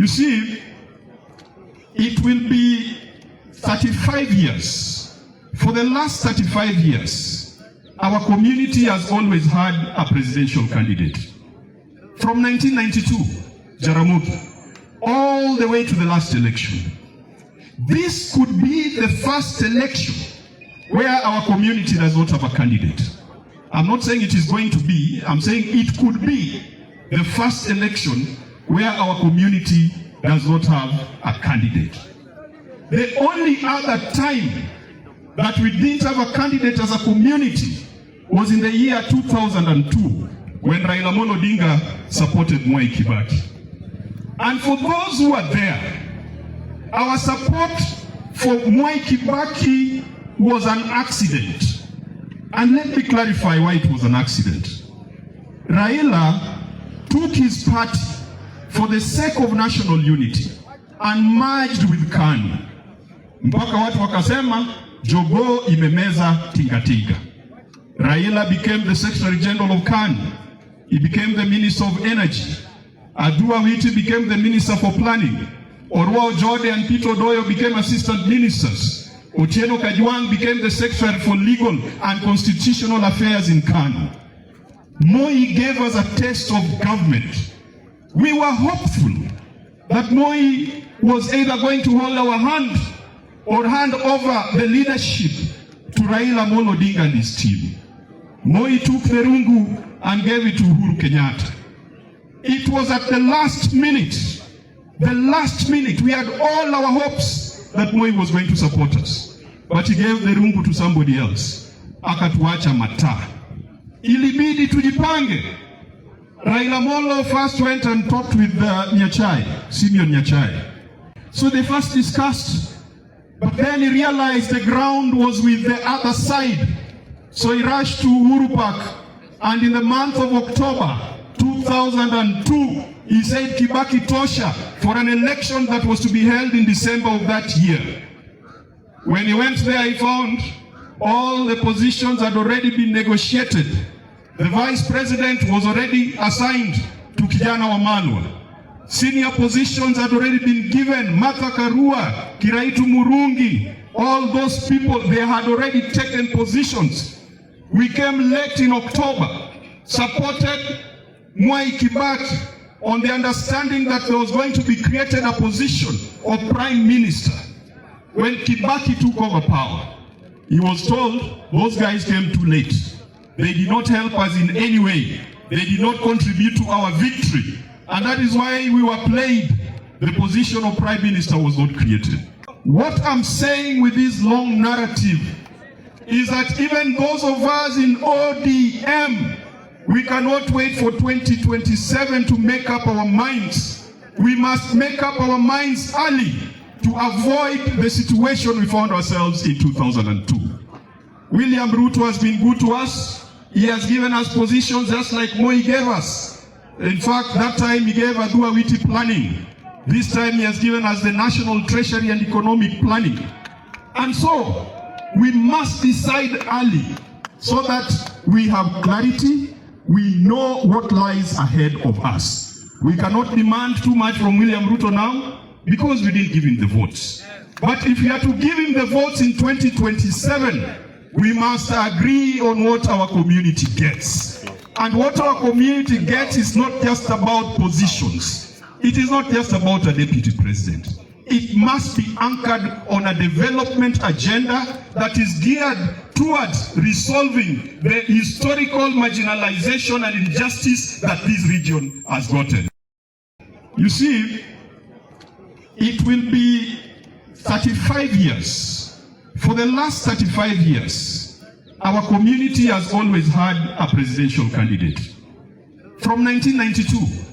You see, it will be 35 years. For the last 35 years, our community has always had a presidential candidate. From 1992, Jaramogi, all the way to the last election. This could be the first election where our community does not have a candidate. I'm not saying it is going to be, I'm saying it could be the first election where our community does not have a candidate. The only other time that we didn't have a candidate as a community was in the year 2002 when Raila Odinga supported Moi Kibaki. And for those who are there, our support for Moi Kibaki was an accident. And let me clarify why it was an accident. Raila took his party for the sake of national unity and merged with KANU. Mpaka watu wakasema, jogoo imemeza tingatinga. Raila became the Secretary General of KANU. He became the Minister of Energy. Adua Witi became the Minister for Planning. Orwa Ojwang and Peter Doyo became Assistant Ministers. Otieno Kajwang became the Secretary for Legal and Constitutional Affairs in KANU. Moi gave us a taste of government. We were hopeful that Moi was either going to hold our hand or hand over the leadership to Raila Odinga and his team. Moi took the rungu and gave it to Uhuru Kenyatta. It was at the last minute, we had all our hopes that Moi was going to support us. But he gave the rungu to somebody else. Akatuacha mataa. Ilibidi tujipange. Raila Molo first went and talked with Simeon Nyachai. So they first discussed, but then he realized the ground was with the other side. So he rushed to Uhuru Park, and in the month of October 2002, he said Kibaki tosha for an election that was to be held in December of that year. When he went there, he found all the positions had already been negotiated. The vice president was already assigned to Kijana Wamalwa. Senior positions had already been given. Martha Karua, Kiraitu Murungi, all those people, they had already taken positions. We came late in October, supported Moi Kibaki on the understanding that there was going to be created a position of prime minister. When Kibaki took over power, he was told those guys came too late. They did not help us in any way. They did not contribute to our victory. And that is why we were played. The position of prime minister was not created. What I'm saying with this long narrative is that even those of us in ODM, we cannot wait for 2027 to make up our minds. We must make up our minds early to avoid the situation we found ourselves in 2002. William Ruto has been good to us. He has given us positions just like Moi gave us. In fact, that time he gave Adua Witi planning. This time he has given us the national treasury and economic planning. And so, we must decide early so that we have clarity, we know what lies ahead of us. We cannot demand too much from William Ruto now because we didn't give him the votes. But if we are to give him the votes in 2027, we must agree on what our community gets. And what our community gets is not just about positions. It is not just about a deputy president. It must be anchored on a development agenda that is geared towards resolving the historical marginalization and injustice that this region has gotten. You see, it will be 35 years. For the last 35 years, our community has always had a presidential candidate. From 1992,